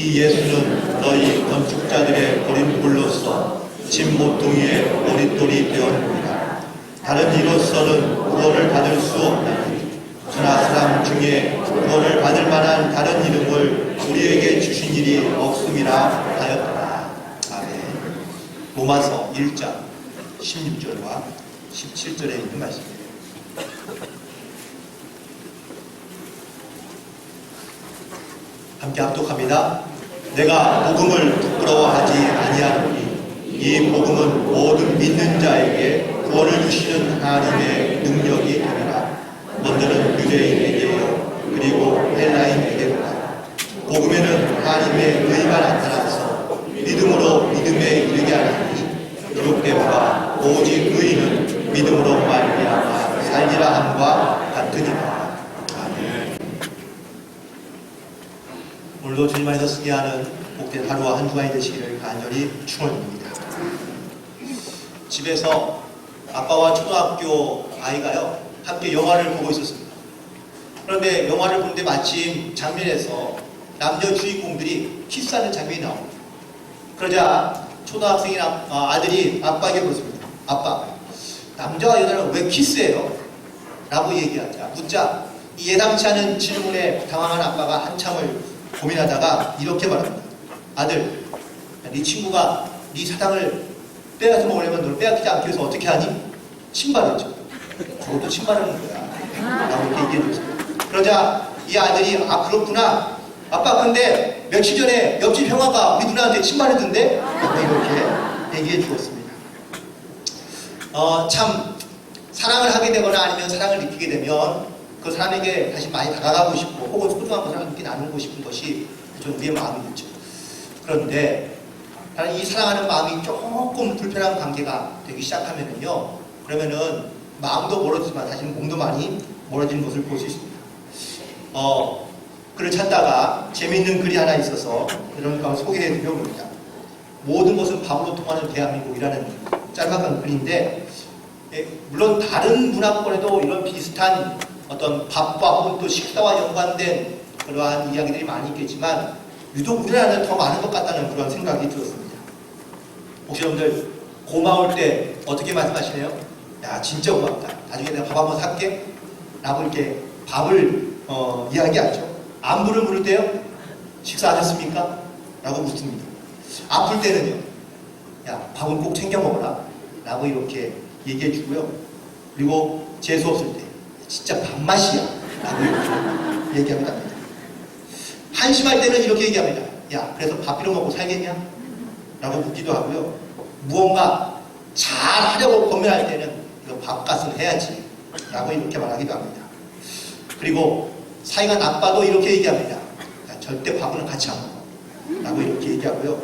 이 예수는 너희 건축자들의 버림돌로서 진 모퉁이의 머릿돌이 되었느니라. 다른 이로서는 구원을 받을 수 없나니 그러나 사람 중에 구원을 받을 만한 다른 이름을 우리에게 주신 일이 없음이라 하였더라. 아멘. 로마서 1장 16절과 17절에 있는 말씀입니다. 함께 합독합니다. 내가 복음을 부끄러워하지 아니하노니 이 복음은 모든 믿는 자에게 구원을 주시는 하나님의 능력이 되리라. 먼저는 유대인에게요 그리고 헬라인에게로다. 복음에는 하나님의 의가 나타나서 믿음으로 믿음에 이르게 하나니 기록된 바 오직 의인은 믿음으로 말미암아 살리라 함과 같으니라. 오늘도 주님 안에서 쓰게 하는 복된 하루와 한 주간이 되시기를 간절히 축원합니다. 집에서 아빠와 초등학교 아이가요 함께 영화를 보고 있었습니다. 그런데 영화를 보는데 마침 장면에서 남녀 주인공들이 키스하는 장면이 나옵니다. 그러자 초등학생인 아들이 아빠에게 물었습니다. 아빠, 남자와 여자는 왜 키스해요? 라고 묻자 이 예상치 않은 질문에 당황한 아빠가 한참을 고민하다가 이렇게 말합니다. 아들, 네 친구가 네 사탕을 빼앗아 먹으려면 너를 빼앗기지 않기 위해서 어떻게 하니? 침발했죠. 그것도 침발하는 거야. 라고 이렇게 얘기해줬습니다. 그러자 이 아들이 그렇구나. 아빠 근데 며칠 전에 옆집 형아가 우리 누나한테 침발했던데? 라고 이렇게 얘기해 주었습니다. 참 사랑을 하게 되거나 아니면 사랑을 느끼게 되면 그 사람에게 다시 많이 다가가고 싶고 혹은 소중한 것을 함께 나누고 싶은 것이 좀 우리의 마음이겠죠. 그런데 이 사랑하는 마음이 조금 불편한 관계가 되기 시작하면은요, 그러면은 마음도 멀어지지만 사실은 몸도 많이 멀어지는 것을 볼 수 있습니다. 글을 찾다가 재미있는 글이 하나 있어서 이런 걸 소개해드려 봅니다. 모든 것은 밥으로 통하는 대한민국이라는 짤막한 글인데, 물론 다른 문화권에도 이런 비슷한 어떤 밥과 혹은 또 식사와 연관된 그러한 이야기들이 많이 있겠지만 유독 우리나라는 더 많은 것 같다는 그런 생각이 들었습니다. 혹시 여러분들 고마울 때 어떻게 말씀하시나요? 야 진짜 고맙다. 나중에 내가 밥 한번 살게. 라고 이렇게 밥을 이야기하죠. 안부를 물을 때요. 식사하셨습니까? 라고 묻습니다. 아플 때는요. 야 밥은 꼭 챙겨 먹어라. 라고 이렇게 얘기해 주고요. 그리고 재수 없을 때 진짜 밥맛이야 라고 이렇게 얘기합니다. 한심할 때는 이렇게 얘기합니다. 야 그래서 밥 빌어 먹고 살겠냐? 라고 묻기도 하고요. 무언가 잘하려고 고민할 때는 이거 밥값은 해야지 라고 이렇게 말하기도 합니다. 그리고 사이가 나빠도 이렇게 얘기합니다. 야, 절대 밥은 같이 안 먹어 라고 이렇게 얘기하고요.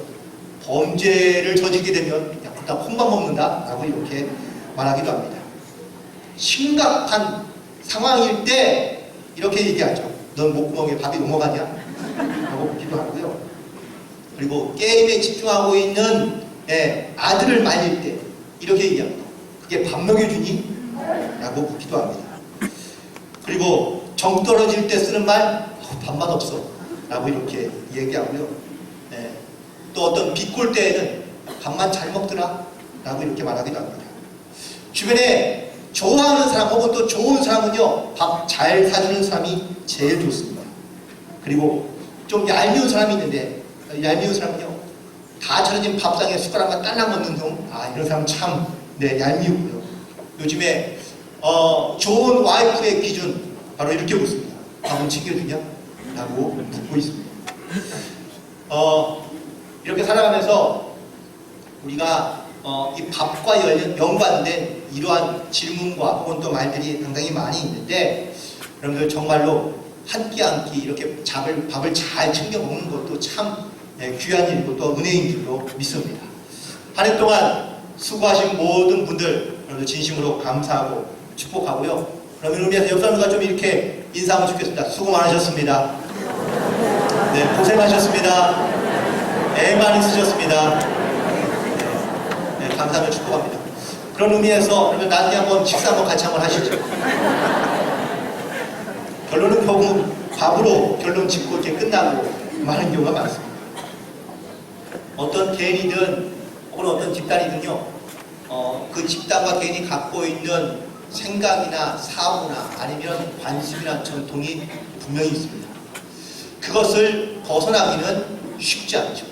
범죄를 저지르게 되면 야 그냥 콩만 먹는다 라고 이렇게 말하기도 합니다. 심각한 상황일 때 이렇게 얘기하죠. 넌 목구멍에 밥이 넘어가냐? 라고 묻기도 하고요. 그리고 게임에 집중하고 있는 아들을 말릴 때 이렇게 얘기합니다. 그게 밥 먹여주니? 라고 묻기도 합니다. 그리고 정 떨어질 때 쓰는 말 밥맛 없어 라고 이렇게 얘기하고요. 또 어떤 비꼴 때에는 밥만 잘 먹더라 라고 이렇게 말하기도 합니다. 주변에 좋아하는 사람 혹은 또 좋은 사람은요 밥 잘 사주는 사람이 제일 좋습니다. 그리고 좀 얄미운 사람이 있는데 얄미운 사람은요 다 차려진 밥상에 숟가락만 딸랑 넣는 놈 이런 사람 참 얄미우고요. 요즘에 좋은 와이프의 기준 바로 이렇게 묻습니다. 밥은 챙겨주냐? 라고 묻고 있습니다. 이렇게 살아가면서 우리가 이 밥과 연관된 이러한 질문과 혹은 또 말들이 상당히 많이 있는데 여러분들 정말로 한 끼 한 끼 이렇게 밥을 잘 챙겨 먹는 것도 참 귀한 일이고 또 은혜인 줄로 믿습니다. 한 해 동안 수고하신 모든 분들 여러분들 진심으로 감사하고 축복하고요. 그러면 의미에서 옆 사람과 좀 이렇게 인사하면 좋겠습니다. 수고 많으셨습니다. 네, 고생하셨습니다. 애 많이 쓰셨습니다. 감사하며 축복합니다. 그런 의미에서 그러면 나중에 한번 식사 한번 같이 한번 하시죠. 결론은 결국 밥으로 결론 짓고 이렇게 끝나고 많은 경우가 많습니다. 어떤 개인이든 혹은 어떤 집단이든요, 그 집단과 개인이 갖고 있는 생각이나 사고나 아니면 관습이나 전통이 분명히 있습니다. 그것을 벗어나기는 쉽지 않죠.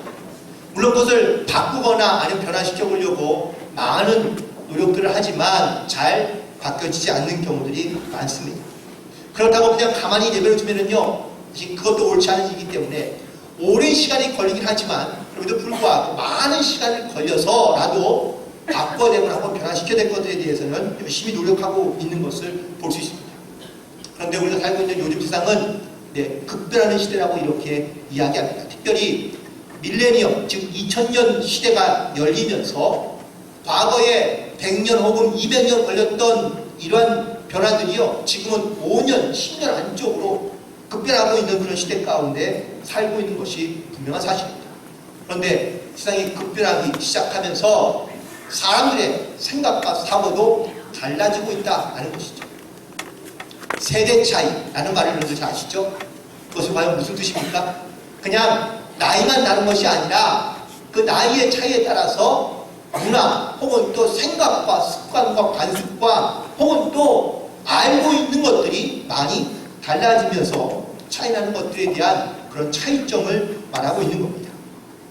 물론 그것을 바꾸거나 아니면 변화시켜 보려고 많은 노력들을 하지만 잘 바뀌어지지 않는 경우들이 많습니다. 그렇다고 그냥 가만히 내버려두면은요, 사실 그것도 옳지 않은 일이기 때문에 오랜 시간이 걸리긴 하지만 그럼에도 불구하고 많은 시간을 걸려서라도 바꿔내고 한번 변화시켜야 될 것들에 대해서는 열심히 노력하고 있는 것을 볼 수 있습니다. 그런데 우리가 살고 있는 요즘 세상은 급변하는 시대라고 이렇게 이야기합니다. 특별히 밀레니엄, 즉 2000년 시대가 열리면서 과거에 100년 혹은 200년 걸렸던 이러한 변화들이요, 지금은 5년, 10년 안쪽으로 급변하고 있는 그런 시대 가운데 살고 있는 것이 분명한 사실입니다. 그런데 세상이 급변하기 시작하면서 사람들의 생각과 사고도 달라지고 있다는 것이죠. 세대 차이라는 말을 여러분들 잘 아시죠? 그것이 과연 무슨 뜻입니까? 그냥 나이만 다른 것이 아니라 그 나이의 차이에 따라서 문화 혹은 또 생각과 습관과 관습과 혹은 또 알고 있는 것들이 많이 달라지면서 차이나는 것들에 대한 그런 차이점을 말하고 있는 겁니다.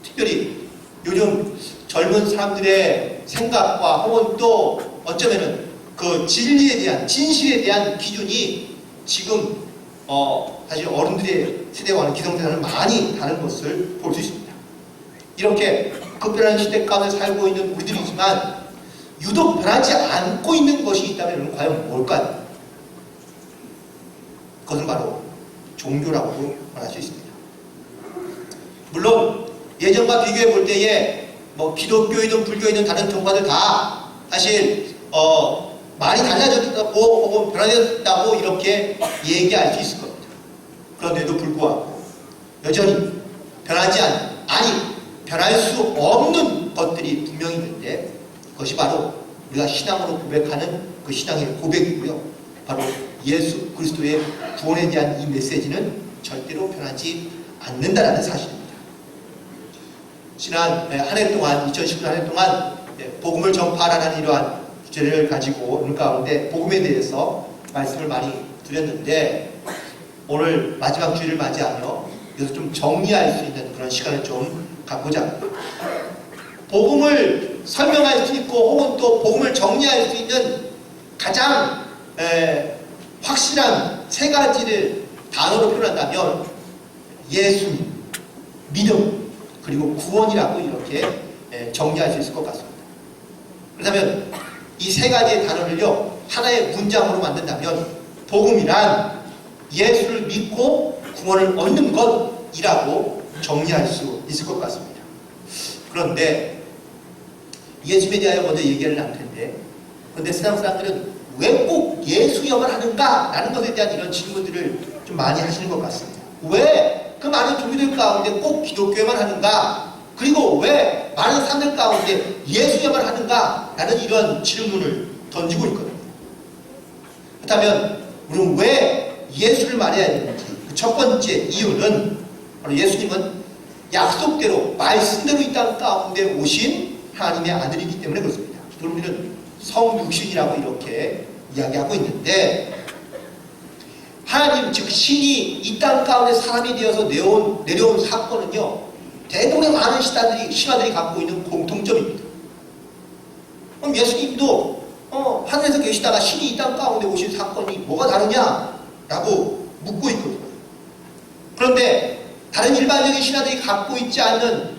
특별히 요즘 젊은 사람들의 생각과 혹은 또 어쩌면은 그 진리에 대한, 진실에 대한 기준이 지금 사실 어른들의 세대와는 기성세대와는 많이 다른 것을 볼 수 있습니다. 이렇게 급변하는 시대 가운데 살고 있는 우리들이지만 유독 변하지 않고 있는 것이 있다면 과연 뭘까요? 그것은 바로 종교라고도 말할 수 있습니다. 물론 예전과 비교해 볼 때에 기독교이든 불교이든 다른 종파들 다 사실 많이 달라졌다고 혹은 변화됐다고 이렇게 얘기할 수 있을 겁니다. 그런데도 불구하고 여전히 변하지 않는, 아니 변할 수 없는 것들이 분명히 있는데 그것이 바로 우리가 신앙으로 고백하는 그 신앙의 고백이고요. 바로 예수 그리스도의 구원에 대한 이 메시지는 절대로 변하지 않는다는 사실입니다. 지난 한 해 동안, 2019년 한 해 동안 복음을 전파하라는 이러한 주제를 가지고 오늘 가운데 복음에 대해서 말씀을 많이 드렸는데 오늘 마지막 주일을 맞이하며 여기서 좀 정리할 수 있는 그런 시간을 좀 갖고자 합니다. 복음을 설명할 수 있고 혹은 또 복음을 정리할 수 있는 가장 확실한 세 가지를 단어로 표현한다면 예수님, 믿음, 그리고 구원이라고 이렇게 정리할 수 있을 것 같습니다. 그렇다면 이 세 가지의 단어를요 하나의 문장으로 만든다면 복음이란 예수를 믿고 구원을 얻는 것이라고 정리할 수 있을 것 같습니다. 그런데 예수에 대하여 먼저 얘기를 나눌 텐데, 그런데 세상 사람들은 왜 꼭 예수여만 하는가? 라는 것에 대한 이런 질문들을 좀 많이 하시는 것 같습니다. 왜 그 많은 종교들 가운데 꼭 기독교에만 하는가? 그리고 왜 많은 사람들 가운데 예수여만 하는가? 라는 이런 질문을 던지고 있거든요. 그렇다면 우리는 왜 예수를 말해야 되는지, 그 첫 번째 이유는 바로 예수님은 약속대로 말씀대로 이 땅 가운데 오신 하나님의 아들이기 때문에 그렇습니다. 우리는 성육신이라고 이렇게 이야기하고 있는데, 하나님 즉 신이 이 땅 가운데 사람이 되어서 내려온 사건은요 대부분의 많은 신화들이 갖고 있는 공통점입니다. 그럼 예수님도 하늘에서 계시다가 신이 이 땅 가운데 오신 사건이 뭐가 다르냐라고 묻고 있거든요. 그런데 다른 일반적인 신화들이 갖고 있지 않는,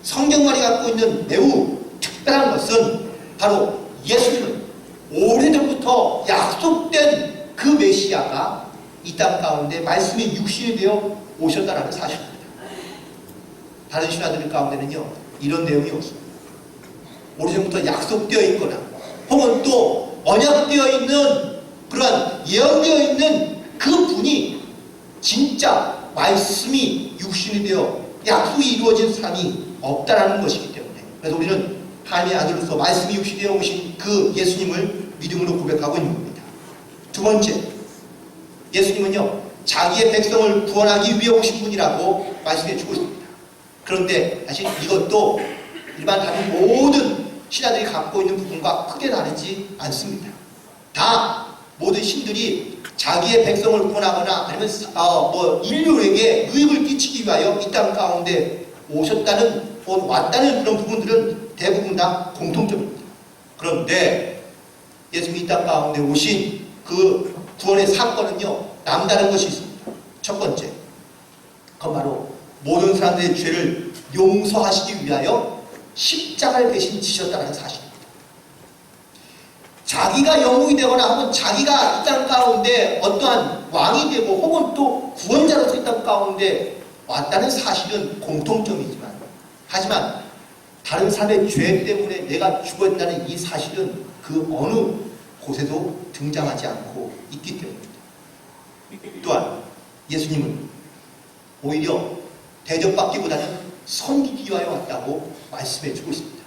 성경만이 갖고 있는 매우 특별한 것은 바로 예수님은 오래전부터 약속된 그 메시아가 이 땅 가운데 말씀이 육신이 되어 오셨다는 사실입니다. 다른 신화들 가운데는요 이런 내용이 없습니다. 오래전부터 약속되어 있거나 혹은 또 언약되어 있는 그러한 예언되어 있는 그 분이 진짜 말씀이 육신이 되어 약속이 이루어진 사람이 없다라는 것이기 때문에, 그래서 우리는 하나님의 아들로서 말씀이 육신이 되어 오신 그 예수님을 믿음으로 고백하고 있는 겁니다. 두 번째, 예수님은요 자기의 백성을 구원하기 위해 오신 분이라고 말씀해 주고 있습니다. 그런데 사실 이것도 일반 다른 모든 신하들이 갖고 있는 부분과 크게 다르지 않습니다. 다 모든 신들이 자기의 백성을 구원하거나 아니면 인류에게 유익을 끼치기 위하여 이 땅 가운데 오셨다는 왔다는 그런 부분들은 대부분 다 공통점입니다. 그런데 예수님이 이 땅 가운데 오신 그 구원의 사건은요, 남다른 것이 있습니다. 첫 번째, 그건 바로 모든 사람들의 죄를 용서하시기 위하여 십자가를 대신 지셨다는 사실입니다. 자기가 영웅이 되거나 혹은 자기가 이 땅 가운데 어떠한 왕이 되고 혹은 또 구원자로서 이 땅 가운데 왔다는 사실은 공통점이지만, 하지만 다른 사람의 죄 때문에 내가 죽었다는 이 사실은 그 어느 곳에도 등장하지 않고 있기 때문입니다. 또한 예수님은 오히려 대접받기보다는 섬기기 위하여 왔다고 말씀해 주고 있습니다.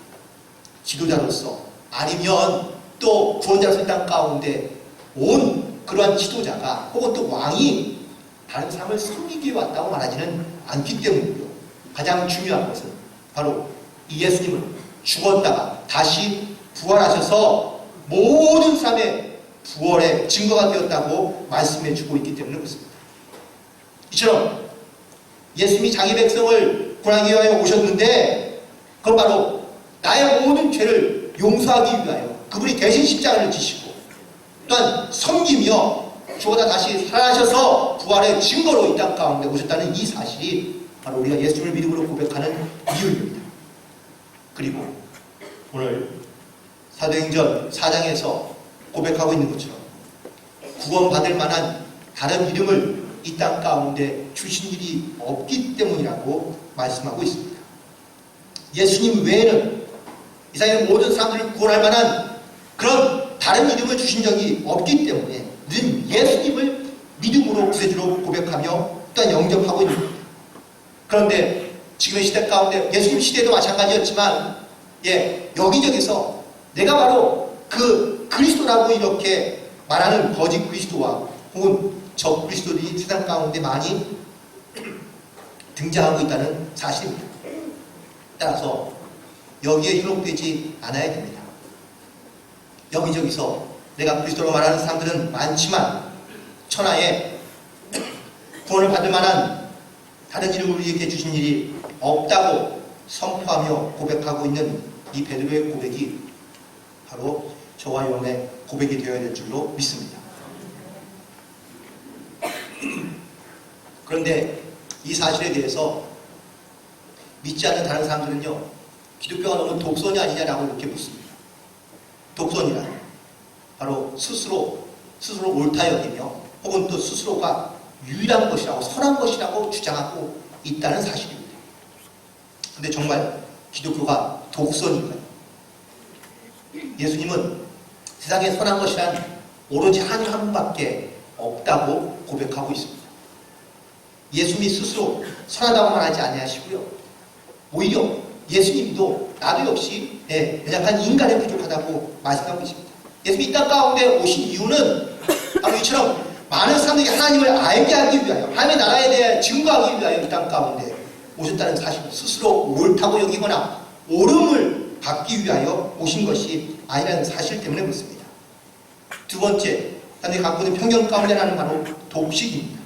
지도자로서 아니면 또 구원자로서 이 땅 가운데 온 그러한 지도자가 혹은 또 왕이 다른 사람을 섬기기 위해 왔다고 말하지는 않기 때문이고요. 가장 중요한 것은 바로 이 예수님은 죽었다가 다시 부활하셔서 모든 사람의 부활의 증거가 되었다고 말씀해 주고 있기 때문에 그렇습니다. 이처럼 예수님이 자기 백성을 구원하기 위하여 오셨는데 그건 바로 나의 모든 죄를 용서하기 위하여 그분이 대신 십자가를 지시고 또한 섬기며 죽어다 다시 살아나셔서 부활의 증거로 이 땅 가운데 오셨다는 이 사실이 바로 우리가 예수님을 믿음으로 고백하는 이유입니다. 그리고 오늘 사도행전 4장에서 고백하고 있는 것처럼 구원받을 만한 다른 이름을 이 땅 가운데 주신 일이 없기 때문이라고 말씀하고 있습니다. 예수님 외에는 이 세상의 모든 사람들을 구원할 만한 그런 다른 이름을 주신 적이 없기 때문에 늘 예수님을 믿음으로 구세주로 고백하며 또한 영접하고 있는 겁니다. 그런데 지금의 시대 가운데 예수님 시대도 마찬가지였지만 여기저기서 내가 바로 그 그리스도라고 이렇게 말하는 거짓 그리스도와 혹은 적 그리스도들이 세상 가운데 많이 등장하고 있다는 사실입니다. 따라서 여기에 현혹되지 않아야 됩니다. 여기저기서 내가 그리스도로 말하는 사람들은 많지만 천하에 구원을 받을 만한 다른 이름을 우리에게 주신 일이 없다고 선포하며 고백하고 있는 이 베드로의 고백이 바로 저와 여러분의 고백이 되어야 될 줄로 믿습니다. 그런데 이 사실에 대해서 믿지 않는 다른 사람들은요, 기독교가 너무 독선이 아니냐라고 이렇게 묻습니다. 독선이란 바로 스스로 옳다 여기며 혹은 또 스스로가 유일한 것이라고 선한 것이라고 주장하고 있다는 사실입니다. 그런데 정말 기독교가 독선인가요? 예수님은 세상에 선한 것이란 오로지 한 분밖에 없다고 고백하고 있습니다. 예수님이 스스로 선하다고 말하지 아니하시고요, 오히려 예수님도 나도 역시 연약한 인간에 부족하다고 말씀하고 있습니다. 예수님이 이 땅 가운데 오신 이유는 바로 이처럼 많은 사람들이 하나님을 알게 하기 위하여 하나님의 나라에 대해 증거하기 위하여 이 땅 가운데 오셨다는 사실, 스스로 옳다고 여기거나 옳음을 받기 위하여 오신 것이 아니라는 사실 때문에 그렇습니다. 두 번째, 사람들이 갖고 있는 편견 가운데 하나는 바로 독식입니다.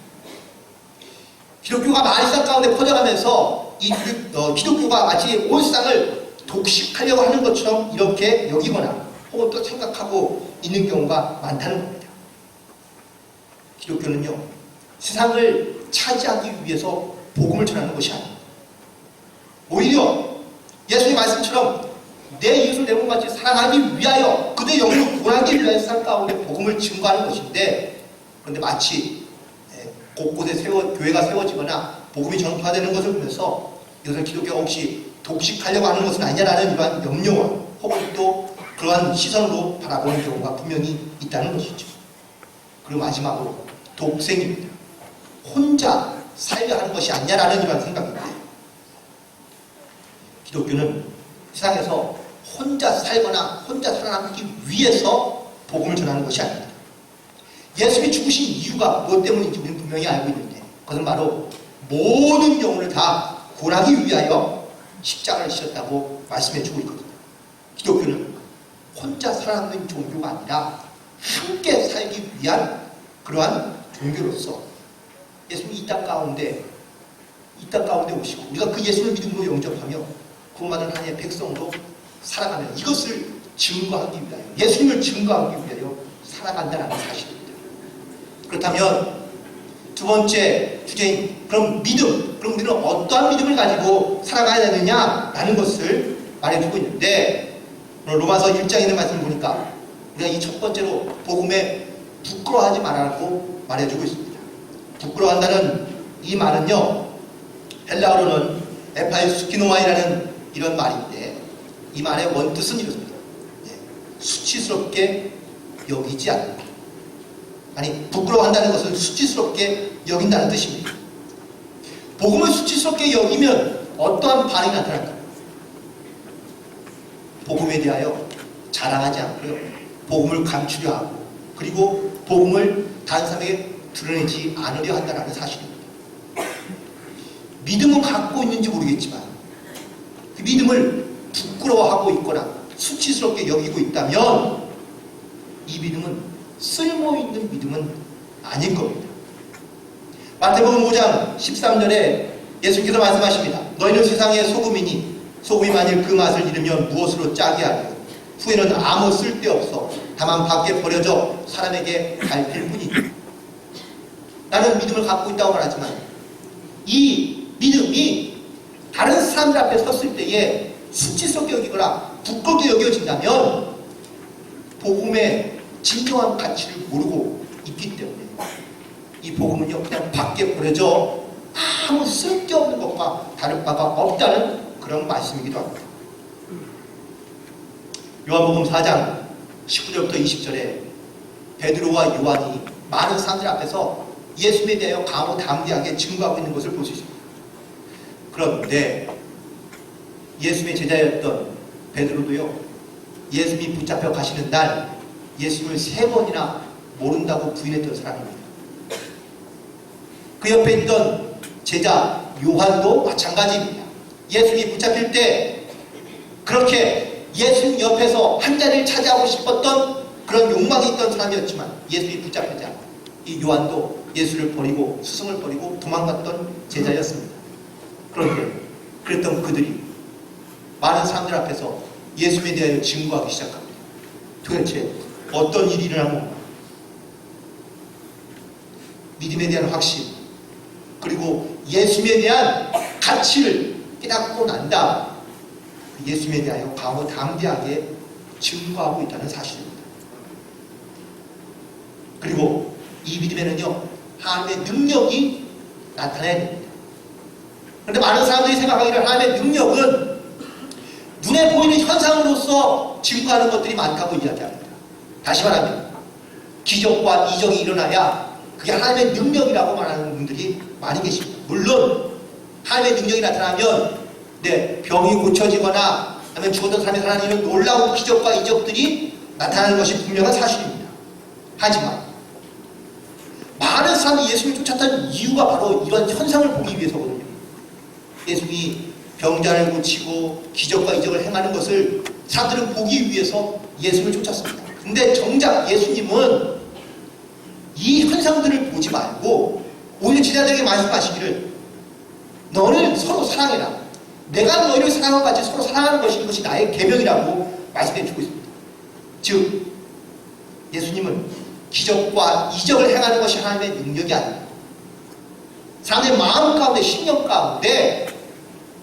기독교가 많이 세상 가운데 퍼져가면서 이 기독교가 마치 온 세상을 독식하려고 하는 것처럼 이렇게 여기거나 혹은 또 생각하고 있는 경우가 많다는 겁니다. 기독교는요, 세상을 차지하기 위해서 복음을 전하는 것이 아닙니다. 오히려 예수의 말씀처럼 내 이웃을 내 몸같이 사랑하기 위하여 그들의 영혼을 구원하기 위하여 세상 가운데 복음을 증거하는 것인데, 그런데 마치 곳곳에 교회가 세워지거나 복음이 전파되는 것을 보면서 이것을 기독교가 혹시 독식하려고 하는 것은 아니냐라는 이러한 염려와 혹은 또 그러한 시선으로 바라보는 경우가 분명히 있다는 것이죠. 그리고 마지막으로 독생입니다. 혼자 살려 하는 것이 아니냐라는 이러한 생각인데, 기독교는 세상에서 혼자 살거나 혼자 살아남기 위해서 복음을 전하는 것이 아닙니다. 예수님이 죽으신 이유가 무엇 때문인지 우리는 분명히 알고 있는데, 그것은 바로 모든 영혼을 다 구원하기 위하여 십자가를 지셨다고 말씀해 주고 있거든요. 기독교는 혼자 살아남는 종교가 아니라 함께 살기 위한 그러한 종교로서 예수님이 이 땅 가운데 오시고 우리가 그 예수를 믿음으로 영접하며 구원받은 하나님의 백성으로 살아가며 이것을 증거하기 위하여 예수님을 증거하기 위하여 살아간다는 사실입니다. 그렇다면 두 번째 주제인 그럼 믿음, 그럼 우리는 어떠한 믿음을 가지고 살아가야 되느냐라는 것을 말해주고 있는데 로마서 1장에 있는 말씀을 보니까 우리가 이 첫 번째로 복음에 부끄러워하지 말라고 말해주고 있습니다. 부끄러워한다는 이 말은요, 헬라어로는 에파이스키노아이라는 이런 말인데 이 말의 원뜻은 이렇습니다. 수치스럽게 여기지 않는다. 아니, 부끄러워한다는 것은 수치스럽게 여긴다는 뜻입니다. 복음을 수치스럽게 여기면 어떠한 반응이 나타날까요? 복음에 대하여 자랑하지 않고요, 복음을 감추려 하고 그리고 복음을 다른 사람에게 드러내지 않으려 한다는 사실입니다. 믿음은 갖고 있는지 모르겠지만 그 믿음을 부끄러워하고 있거나 수치스럽게 여기고 있다면 이 믿음은 쓸모있는 믿음은 아닐 겁니다. 마태복음 5장 13절에 예수께서 말씀하십니다. 너희는 세상의 소금이니 소금이 만일 그 맛을 잃으면 무엇으로 짜게 하리요? 후에는 아무 쓸데없어 다만 밖에 버려져 사람에게 밟힐 뿐이니. 나는 믿음을 갖고 있다고 말하지만 이 믿음이 다른 사람들 앞에 섰을 때에 수치스럽게 여기거나 부끄럽게 여겨진다면 복음의 진정한 가치를 모르고 있기 때문에 이 복음은요 그냥 밖에 버려져 아무 쓸데없는 것과 다를 바가 없다는 그런 말씀이기도 합니다. 요한복음 4장 19절부터 20절에 베드로와 요한이 많은 사람들 앞에서 예수님에 대하여 강하고 담대하게 증거하고 있는 것을 볼 수 있습니다. 그런데 예수님의 제자였던 베드로도요, 예수님이 붙잡혀 가시는 날 예수님을 3번이나 모른다고 부인했던 사람입니다. 그 옆에 있던 제자 요한도 마찬가지입니다. 예수님이 붙잡힐 때 그렇게 예수님 옆에서 한 자리를 차지하고 싶었던 그런 욕망이 있던 사람이었지만 예수님이 붙잡히지 않고 이 요한도 예수를 버리고 스승을 버리고 도망갔던 제자였습니다. 그런데 그랬던 그들이 많은 사람들 앞에서 예수님에 대하여 증거하기 시작합니다. 도대체 어떤 일이 일어난 건가? 믿음에 대한 확신, 그리고 예수님에 대한 가치를 깨닫고 난 다음 예수님에 대하여 강하고 담대하게 증거하고 있다는 사실입니다. 그리고 이 믿음에는요 하나님의 능력이 나타나야 됩니다. 그런데 많은 사람들이 생각하기를 하나님의 능력은 눈에 보이는 현상으로서 증거하는 것들이 많다고 이야기합니다. 다시 말하면 기적과 이적이 일어나야 그게 하나님의 능력이라고 말하는 분들이 많이 계십니다. 물론 하나님의 능력이 나타나면 병이 고쳐지거나 아니면 죽었던 사람이 살아나는 이런 놀라운 기적과 이적들이 나타나는 것이 분명한 사실입니다. 하지만 많은 사람이 예수님을 쫓았던 이유가 바로 이런 현상을 보기 위해서거든요. 예수님이 병자를 고치고 기적과 이적을 행하는 것을 사람들은 보기 위해서 예수님을 쫓았습니다. 근데 정작 예수님은 이 현상들을 보지 말고 오히려 제자들에게 말씀하시기를 너는 서로 사랑해라. 내가 너희를 사랑한 같이 서로 사랑하는 것이 이것이 나의 계명이라고 말씀해 주고 있습니다. 즉 예수님은 기적과 이적을 행하는 것이 하나님의 능력이 아닙니다. 사람의 마음 가운데 신령 가운데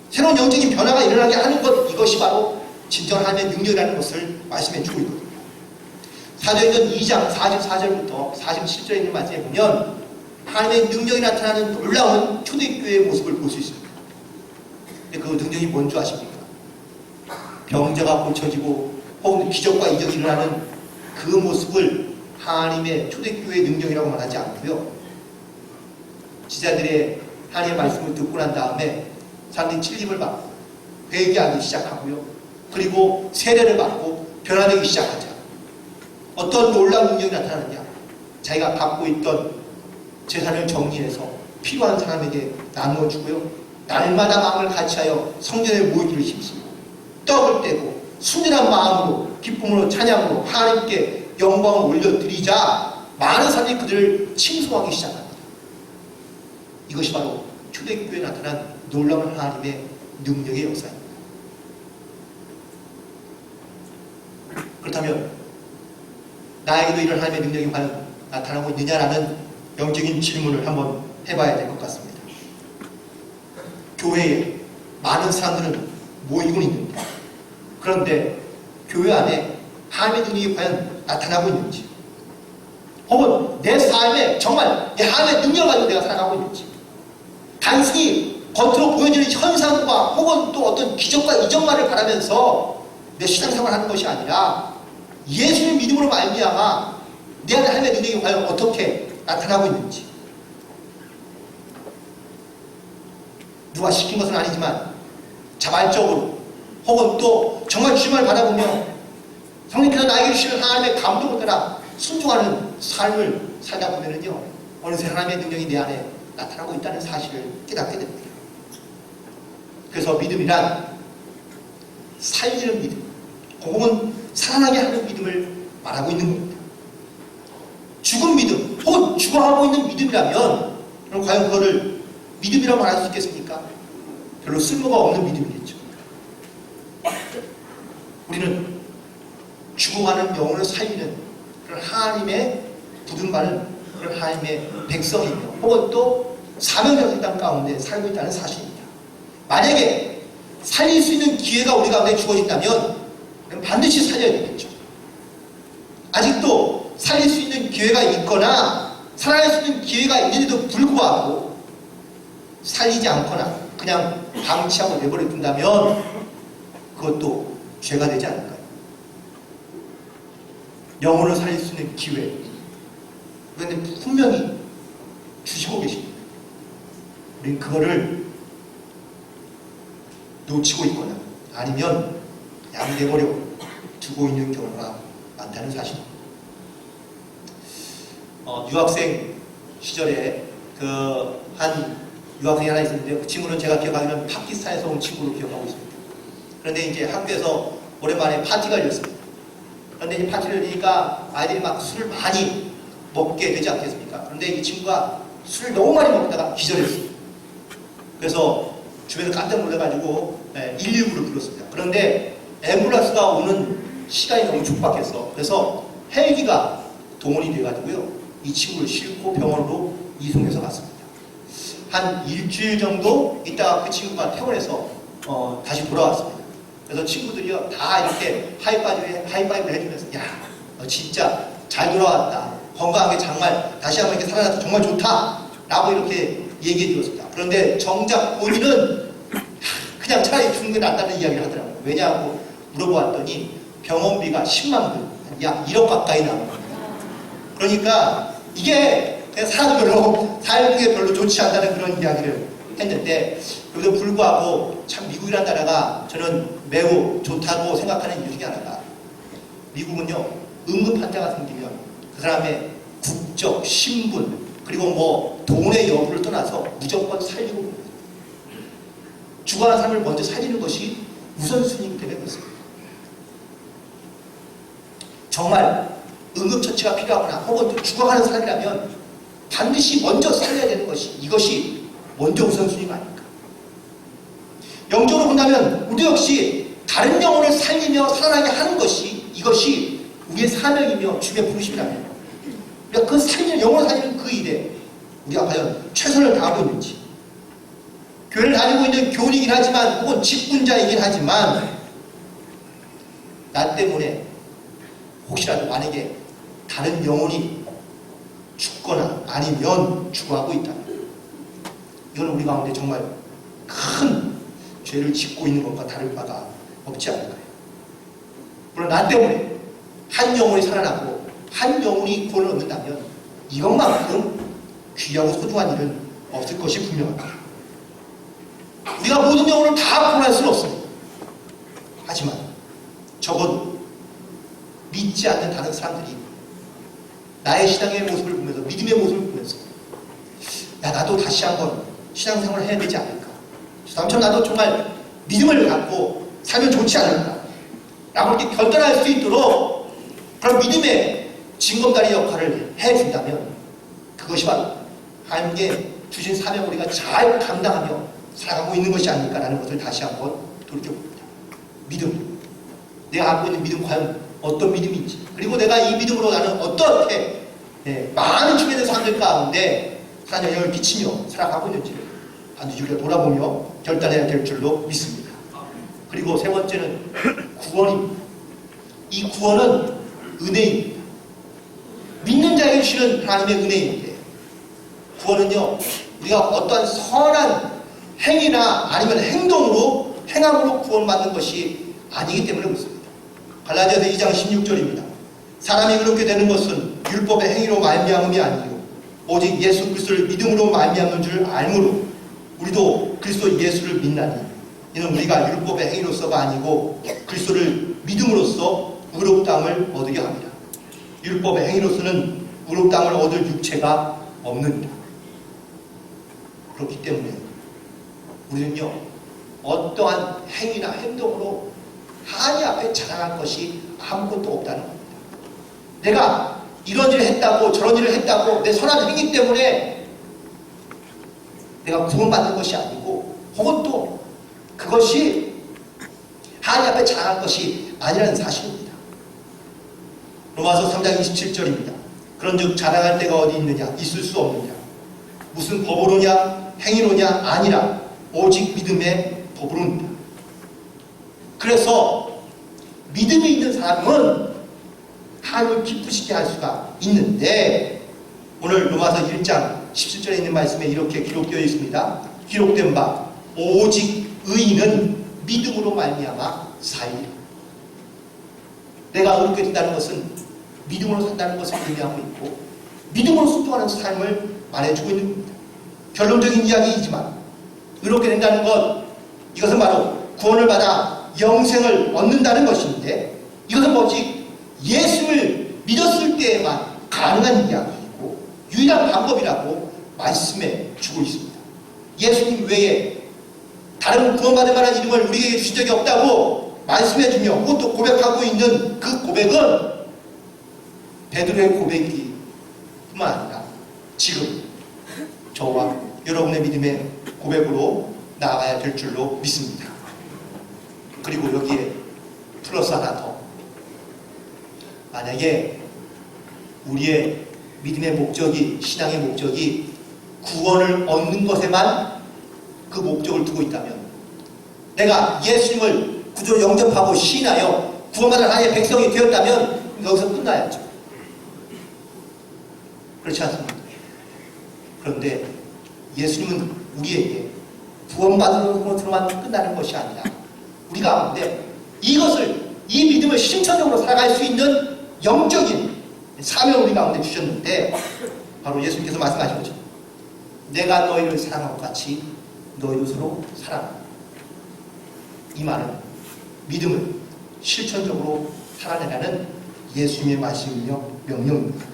새로운 영적인 변화가 일어나게 하는 것, 이것이 바로 진정한 하나님의 능력이라는 것을 말씀해 주고 있거든요. 사도행전 2장 44절부터 47절에 있는 말씀에 보면 하나님의 능력이 나타나는 놀라운 초대교회의 모습을 볼 수 있습니다. 근데 그 능력이 뭔 줄 아십니까? 병자가 고쳐지고 혹은 기적과 이적이 일어나는 그 모습을 하나님의 초대교회의 능력이라고 말하지 않고요, 지자들의 하나님의 말씀을 듣고 난 다음에 사람들이 찔림을 받고 회개하기 시작하고요, 그리고 세례를 받고 변화되기 시작하자. 어떤 놀라운 능력이 나타나느냐? 자기가 갖고 있던 재산을 정리해서 필요한 사람에게 나누어 주고요, 날마다 마음을 같이하여 성전에 모이기를 힘쓰고 떡을 떼고 순전한 마음으로 기쁨으로 찬양으로 하나님께 영광을 올려드리자 많은 사람들이 그들을 칭송하기 시작합니다. 이것이 바로 초대교회에 나타난 놀라운 하나님의 능력의 역사입니다. 그렇다면 나에게도 이런 하나님의 능력이 과연 나타나고 있느냐라는 영적인 질문을 한번 해봐야 될 것 같습니다. 교회에 많은 사람들은 모이고 있는데 그런데 교회 안에 하나님의 능력이 과연 나타나고 있는지 혹은 내 삶에 정말 이 하나님의 능력을 가지고 내가 살아가고 있는지 단순히 겉으로 보여지는 현상과 혹은 또 어떤 기적과 이적만을 바라면서 내 신앙생활을 하는 것이 아니라 예수를 믿음으로 말미암아 내 안에 하나님의 능력이 과연 어떻게 나타나고 있는지 누가 시킨 것은 아니지만 자발적으로 혹은 또 정말 주님을 바라보며 성령께서 나에게 주시는 하나님의 감동을 따라 순종하는 삶을 살다 보면은요 어느새 하나님의 능력이 내 안에 나타나고 있다는 사실을 깨닫게 됩니다. 그래서 믿음이란 살리는 믿음 혹은 살아나게 하는 믿음을 말하고 있는 겁니다. 죽은 믿음 혹은 죽어가고 있는 믿음이라면 그럼 과연 그거를 믿음이라고 말할 수 있겠습니까? 별로 쓸모가 없는 믿음이겠죠. 우리는 죽어가는 영혼을 살리는 그런 하나님의 부름받은 그런 하나님의 백성이며 혹은 또 사명자의 땅 가운데 살고 있다는 사실입니다. 만약에 살릴 수 있는 기회가 우리 가운데 주어진다면 반드시 살려야 되겠죠. 아직도 살릴 수 있는 기회가 있거나 살아날 수 있는 기회가 있는데도 불구하고 살리지 않거나 그냥 방치하고 내버려 둔다면 그것도 죄가 되지 않을까요? 영혼을 살릴 수 있는 기회 그런데 분명히 주시고 계십니다. 우리는 그거를 놓치고 있거나 아니면 그냥 내버려 두고 있는 경우가 많다는 사실입니다. 유학생 시절에 한 유학생이 하나 있었는데 그 친구는 제가 기억하기로는 파키스탄에서 온 친구로 기억하고 있습니다. 그런데 이제 학교에서 오랜만에 파티가 열렸습니다. 그런데 이 파티를 열리니까 아이들이 막 술을 많이 먹게 되지 않겠습니까? 그런데 이 친구가 술을 너무 많이 먹다가 기절했습니다. 그래서 주변에 깜짝 놀라가지고 119를 불렀습니다. 그런데 앰뷸런스가 오는 시간이 너무 촉박해서 그래서 헬기가 동원이 돼가지고요 이 친구를 싣고 병원으로 이송해서 갔습니다. 한 일주일 정도 있다가 그 친구가 퇴원해서 다시 돌아왔습니다. 그래서 친구들이요 다 이렇게 하이파이브를 해주면서 야, 너 진짜 잘 돌아왔다. 건강하게 정말 다시 한번 이렇게 살아나서 정말 좋다. 라고 이렇게 얘기해 주었습니다. 그런데 정작 본인은 그냥 차라리 죽는 게 낫다는 이야기를 하더라고요. 왜냐하고 물어보았더니 병원비가 10만 불, 약 1억 가까이 나온 겁니다. 그러니까 이게 그냥 삶이 별로 좋지 않다는 그런 이야기를 했는데 그래도 불구하고 참 미국이라는 나라가 저는 매우 좋다고 생각하는 이유 중에 하나가 미국은요 응급 환자가 생기면 그 사람의 국적, 신분 그리고 뭐 돈의 여부를 떠나서 무조건 살리고 봅니다. 죽어가는 사람을 먼저 살리는 것이 우선순위이기 때문에 그렇습니다. 정말 응급처치가 필요하거나 혹은 또 죽어가는 사람이라면 반드시 먼저 살려야 되는 것이 이것이 먼저 우선순위가 아닐까. 영적으로 본다면 우리 역시 다른 영혼을 살리며 살아나게 하는 것이 이것이 우리의 사명이며 주의 부르심이라면 그러니까 그 살리는 영혼을 살리는 그 일에 우리가 과연 최선을 다하고 있는지 교회를 다니고 있는 교인이긴 하지만 혹은 직분자이긴 하지만 나 때문에 혹시라도 만약에 다른 영혼이 죽거나 아니면 죽어가고 있다면 이건 우리 가운데 정말 큰 죄를 짓고 있는 것과 다를 바가 없지 않을까요? 물론 나 때문에 한 영혼이 살아나고 한 영혼이 구원을 얻는다면 이것만큼 귀하고 소중한 일은 없을 것이 분명합니다. 우리가 모든 영혼을 다 구원할 수는 없습니다. 하지만 적어도 믿지 않는 다른 사람들이 나의 신앙의 모습을 보면서 믿음의 모습을 보면서 야 나도 다시 한번 신앙생활을 해야 되지 않을까 삼촌 나도 정말 믿음을 갖고 살면 좋지 않을까 라고 이렇게 결단할 수 있도록 그런 믿음의 징검다리 역할을 해준다면 그것이 바로 하나님께 주신 사명을 우리가 잘 감당하며 살아가고 있는 것이 아닐까라는 것을 다시 한번 돌이켜봅니다. 믿음. 내가 갖고 있는 믿음 과연 어떤 믿음인지, 그리고 내가 이 믿음으로 나는 어떻게 많은 주변의 사람들 가운데 하나님의 영향을 끼치며 살아가고 있는지를 반드시 우리가 돌아보며 결단해야 될 줄로 믿습니다. 그리고 세 번째는 구원입니다. 이 구원은 은혜입니다. 믿는 자에게 주시는 하나님의 은혜인데, 구원은요 우리가 어떠한 선한 행위나 아니면 행함으로 구원받는 것이 아니기 때문에 그렇습니다. 갈라디아서 2장 16절입니다. 사람이 그렇게 되는 것은 율법의 행위로 말미암음이 아니요 오직 예수 그리스도를 믿음으로 말미암는 줄 알므로 우리도 그리스도 예수를 믿나니 이는 우리가 율법의 행위로서가 아니고 그리스도를 믿음으로써 의롭다함을 얻으려 합니다. 율법의 행위로서는 의롭다함을 얻을 육체가 없느니라. 그렇기 때문에 우리는요 어떠한 행위나 행동으로 하나님 앞에 자랑할 것이 아무것도 없다는 겁니다. 내가 이런 일을 했다고 저런 일을 했다고 내 선한 행위 때문에 내가 구원받는 것이 아니고, 혹은 또 그것이 하나님 앞에 자랑할 것이 아니라는 사실입니다. 로마서 3장 27절입니다. 그런즉 자랑할 데가 어디 있느냐? 있을 수 없느냐? 무슨 법으로냐? 행위로냐? 아니라 오직 믿음의 법으로입니다. 그래서 믿음이 있는 사람은 하나님을 기쁘시게 할 수가 있는데, 오늘 로마서 1장 17절에 있는 말씀에 이렇게 기록되어 있습니다. 기록된 바 오직 의인은 믿음으로 말미암아 사이리라. 내가 의롭게 된다는 것은 믿음으로 산다는 것을 의미하고 있고, 믿음으로 순종하는 삶을 말해주고 있는 겁니다. 결론적인 이야기이지만 의롭게 된다는 것, 이것은 바로 구원을 받아 영생을 얻는다는 것인데, 이것은 오직 예수를 믿었을 때에만 가능한 이야기이고 유일한 방법이라고 말씀해 주고 있습니다. 예수님 외에 다른 구원받을 만한 이름을 우리에게 주신 적이 없다고 말씀해 주며 그것도 고백하고 있는 그 고백은 베드로의 고백이 뿐만 아니라 지금 저와 여러분의 믿음의 고백으로 나아가야 될 줄로 믿습니다. 그리고 여기에 플러스 하나 더, 만약에 우리의 믿음의 목적이, 신앙의 목적이 구원을 얻는 것에만 그 목적을 두고 있다면, 내가 예수님을 구주로 영접하고 신하여 구원받은 하나님의 백성이 되었다면 여기서 끝나야죠. 그렇지 않습니까? 그런데 예수님은 우리에게 구원받는 것으로만 끝나는 것이 아니라 우리 가운데 이것을, 이 믿음을 실천적으로 살아갈 수 있는 영적인 사명을 우리 가운데 주셨는데, 바로 예수님께서 말씀하신 거죠. 내가 너희를 사랑한 것 같이 너희도 서로 사랑하라. 이 말은 믿음을 실천적으로 살아내라는 예수님의 말씀이며 명령입니다.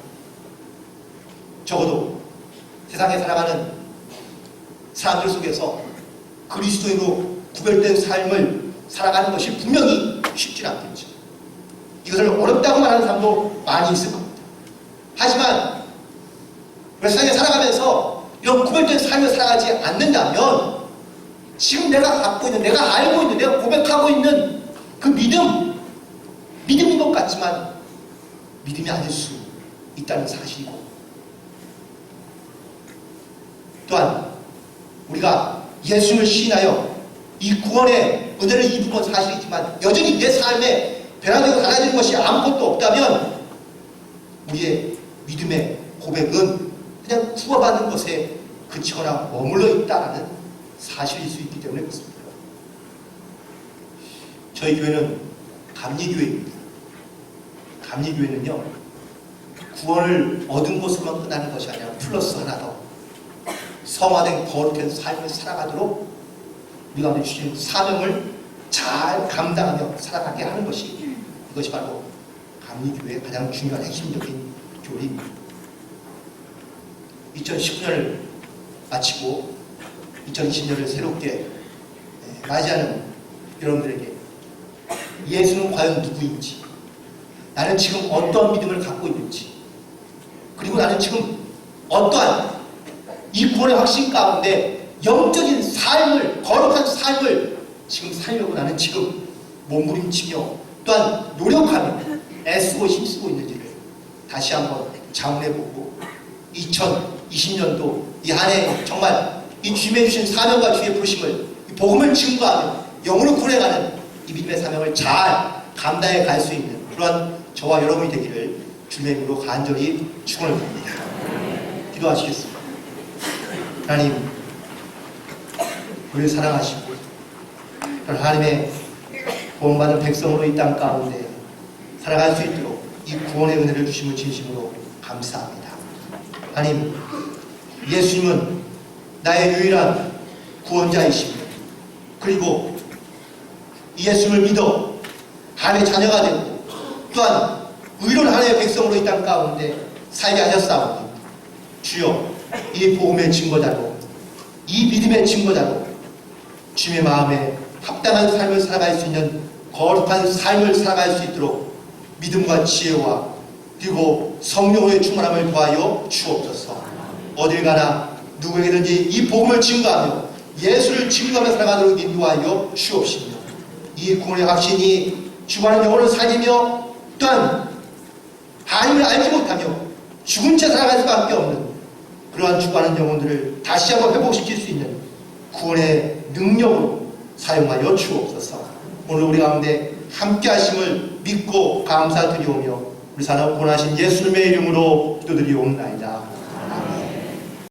적어도 세상에 살아가는 사람들 속에서 그리스도인으로 구별된 삶을 살아가는 것이 분명히 쉽지 않겠죠. 이것을 어렵다고 말하는 사람도 많이 있을 겁니다. 하지만 세상에 살아가면서 이런 구별된 삶을 살아가지 않는다면 지금 내가 갖고 있는, 내가 알고 있는, 내가 고백하고 있는 그 믿음인 것 같지만 믿음이 아닐 수 있다는 사실이고, 또한 우리가 예수를 신하여 이 구원의 은혜를 입은 건 사실이지만 여전히 내 삶에 변화되고 달라지는 것이 아무것도 없다면 우리의 믿음의 고백은 그냥 구원받는 것에 그치거나 머물러 있다는 사실일 수 있기 때문에 그렇습니다. 저희 교회는 감리교회입니다. 감리교회는요, 구원을 얻은 것으로만 끝나는 것이 아니라 플러스 하나 더 성화된 거룩한 삶을 살아가도록 우리 가운데 주신 사명을 잘 감당하며 살아가게 하는 것이, 이것이 바로 감리교회의 가장 중요한 핵심적인 교리입니다. 2019년을 마치고 2020년을 새롭게 맞이하는 여러분들에게 예수는 과연 누구인지, 나는 지금 어떠한 믿음을 갖고 있는지, 그리고 나는 지금 어떠한 이 구원의 확신 가운데 영적인 삶을, 거룩한 삶을 지금 살려고 나는 지금 몸부림치며 또한 노력하며 애쓰고 힘쓰고 있는지를 다시 한번 자문해보고 2020년도 이 한 해 정말 이 주님의 주신 사명과 주의 부르심을, 이 복음을 증거하며 영으로 구원해가는 이 믿음의 사명을 잘 감당해 갈 수 있는 그런 저와 여러분이 되기를 주님의 이름으로 간절히 축원을 드립니다. 기도하시겠습니다. 하나님, 우리를 사랑하시고 하나님의 구원받은 백성으로 이 땅 가운데 살아갈 수 있도록 이 구원의 은혜를 주심을 진심으로 감사합니다. 하나님, 예수님은 나의 유일한 구원자이시며, 그리고 이 예수님을 믿어 하나님의 자녀가 되고 또한 의로운 하나님의 백성으로 이 땅 가운데 살게 하셨사오니 주여, 이 복음의 증거자로, 이 믿음의 증거자로 주님의 마음에 합당한 삶을 살아갈 수 있는 거룩한 삶을 살아갈 수 있도록 믿음과 지혜와 그리고 성령의 충만함을 더하여 주옵소서. 어딜 가나 누구에게든지 이 복음을 증거하며 예수를 증거하며 살아가도록 인도하여 주옵시며, 이 구원의 확신이 주관하는 영혼을 살리며 또한 하나님을 알지 못하며 죽은 채 살아갈 수밖에 없는 그러한 주관하는 영혼들을 다시 한번 회복시킬 수 있는 구원의 능력으로 사용하여 주옵소서. 오늘 우리 가운데 함께 하심을 믿고 감사드리오며 우리 사랑 구원하신 예수님의 이름으로 기도드리옵나이다.